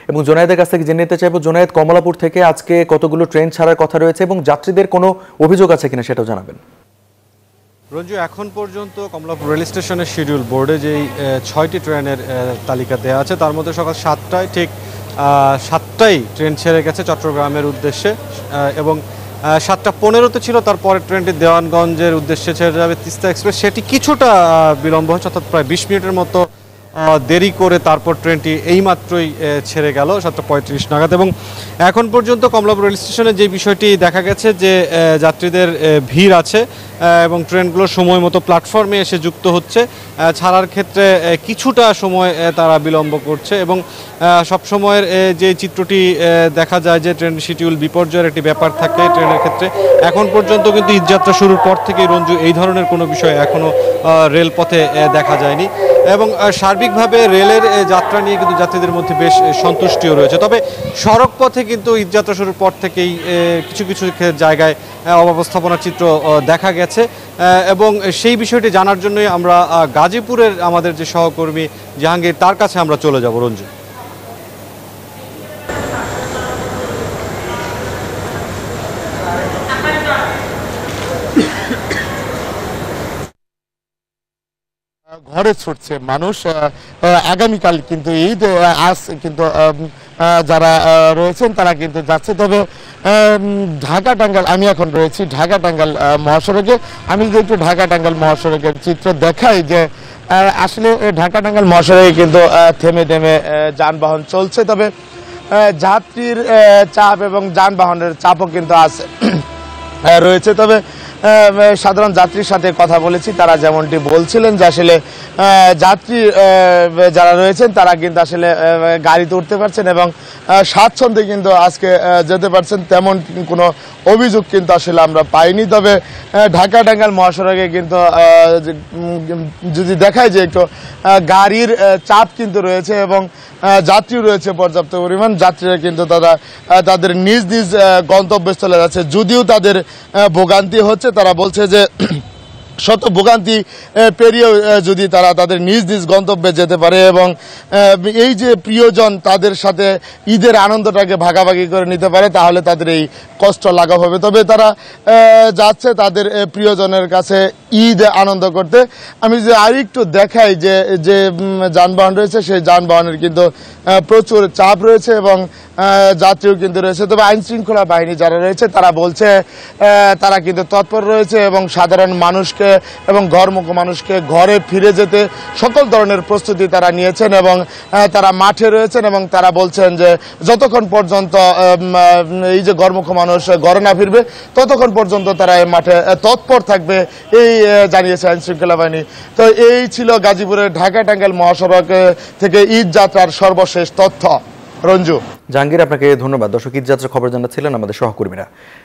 এবং জোনায়েদের কাছ থেকে জেনে নিতে চাইবো, জোনায়েদ, কমলাপুর থেকে আজকে কতগুলো ট্রেন ছাড়ার কথা রয়েছে এবং যাত্রীদের কোনো অভিযোগ আছে কিনা সেটাও জানাবেন। রঞ্জু, এখন পর্যন্ত কমলাপুর রেল স্টেশনের শিডিউল বোর্ডে যেই 6টি ট্রেনের তালিকা দেওয়া আছে তার মধ্যে সকাল 7টায় ঠিক 7টাই ট্রেন ছেড়ে গেছে চট্টগ্রামের উদ্দেশ্যে এবং 7:15-তে ছিল তারপরে ট্রেনটি দেওয়ানগঞ্জের উদ্দেশ্যে ছেড়ে যাবে তিস্তা এক্সপ্রেস। সেটি কিছুটা বিলম্ব হচ্ছে, অর্থাৎ প্রায় 20 মিনিটের মতো দেরি করে তারপর ট্রেনটি এইমাত্রই ছেড়ে গেল 7:35 নাগাদ। এবং এখন পর্যন্ত কমলাপুর রেল স্টেশনে যে বিষয়টি দেখা গেছে যে যাত্রীদের ভিড় আছে এবং ট্রেনগুলো সময় মতো প্ল্যাটফর্মে এসে যুক্ত হচ্ছে। ছাড়ার ক্ষেত্রে কিছুটা সময় তারা বিলম্ব করছে এবং সবসময়ের যে চিত্রটি দেখা যায় যে ট্রেন শিডিউল বিপর্যয়ের একটি ব্যাপার থাকে ট্রেনের ক্ষেত্রে। এখন পর্যন্ত কিন্তু ঈদযাত্রা শুরুর পর থেকেই রঞ্জু এই ধরনের কোনো বিষয় এখনও রেলপথে দেখা যায়নি এবং সার্বিকভাবে রেলের যাত্রা নিয়ে কিন্তু যাত্রীদের মধ্যে বেশ সন্তুষ্টিও রয়েছে। তবে সড়ক পথে কিন্তু ঈদযাত্রা শুরুর পর থেকেই কিছু কিছু জায়গায় অব্যবস্থাপনার চিত্র দেখা গেছে এবং সেই বিষয়টি জানার জন্যই আমরা গাজীপুরের আমাদের যে সহকর্মী জাহাঙ্গীর তার কাছে আমরা চলে যাব। রঞ্জু, ঘরে ছুটছে মানুষ। আগামীকাল কিন্তু ঈদ, আজ কিন্তু যারা রয়েছেন তারা কিন্তু যাচ্ছে। তবে ঢাকা টাঙ্গাইল, আমি এখন রয়েছি ঢাকা টাঙ্গাইল মহাসড়কে। আমি যদি একটু ঢাকা টাঙ্গাইল মহাসড়কের চিত্র দেখাই যে আসলে ঢাকা টাঙ্গাইল মহাসড়কে কিন্তু থেমে থেমে যানবাহন চলছে। তবে যাত্রীর চাপ এবং যানবাহনের চাপও কিন্তু আছে রয়েছে। তবে সাধারণ যাত্রীর সাথে কথা বলেছি, তারা যেমনটি বলছিলেন যে আসলে যাত্রী যারা রয়েছেন তারা কিন্তু আসলে গাড়িতে উঠতে পারছেন এবং স্বাচ্ছন্দ্যে কিন্তু আজকে যেতে পারছেন, তেমন কোনো অভিযোগ কিন্তু আসলে আমরা পাইনি। তবে ঢাকা টাঙ্গাইল মহাসড়কে কিন্তু যদি দেখায় যে একটু গাড়ির চাপ কিন্তু রয়েছে এবং যাত্রী রয়েছে পর্যাপ্ত পরিমাণ। যাত্রীরা কিন্তু তাদের নিজ নিজ গন্তব্যস্থলে যাচ্ছে, যদিও তাদের ভোগান্তি হচ্ছে। তারা বলছে যে শত ভোগান্তি পেরিয়েও যদি তারা তাদের নিজ নিজ গন্তব্যে যেতে পারে এবং এই যে প্রিয়জন তাদের সাথে ঈদের আনন্দটাকে ভাগাভাগি করে নিতে পারে তাহলে তাদের এই কষ্ট লাঘব হবে। তবে তারা যাচ্ছে তাদের প্রিয়জনের কাছে ঈদ আনন্দ করতে। আমি যে আরেকটু দেখাই যে যে যানবাহন রয়েছে সেই যানবাহনের কিন্তু প্রচুর চাপ রয়েছে এবং যাত্রীও কিন্তু রয়েছে। তবে আইন শৃঙ্খলা বাহিনী যারা রয়েছে তারা বলছে তারা কিন্তু তৎপর রয়েছে এবং সাধারণ মানুষকে এবং ঘরমুখী মানুষকে ঘরে ফিরে যেতে সকল ধরনের প্রস্তুতি তারা নিয়েছেন এবং তারা মাঠে রয়েছেন এবং তারা বলছেন যে যতক্ষণ পর্যন্ত এই যে ঘরমুখী মানুষ ঘরে না ফিরবে ততক্ষণ পর্যন্ত তারা এই মাঠে তৎপর থাকবে, এই জানিয়েছে আইন শৃঙ্খলা বাহিনী। তো এই ছিল গাজীপুরের ঢাকা টাঙ্গাইল মহাসড়ক থেকে ঈদ যাত্রার সর্বশেষ তথ্য। রঞ্জু, জাহাঙ্গীর, আপনাকে ধন্যবাদ। দর্শক, ঈদ যাত্রার খবর জানাচ্ছিলেন আমাদের সহকর্মীরা।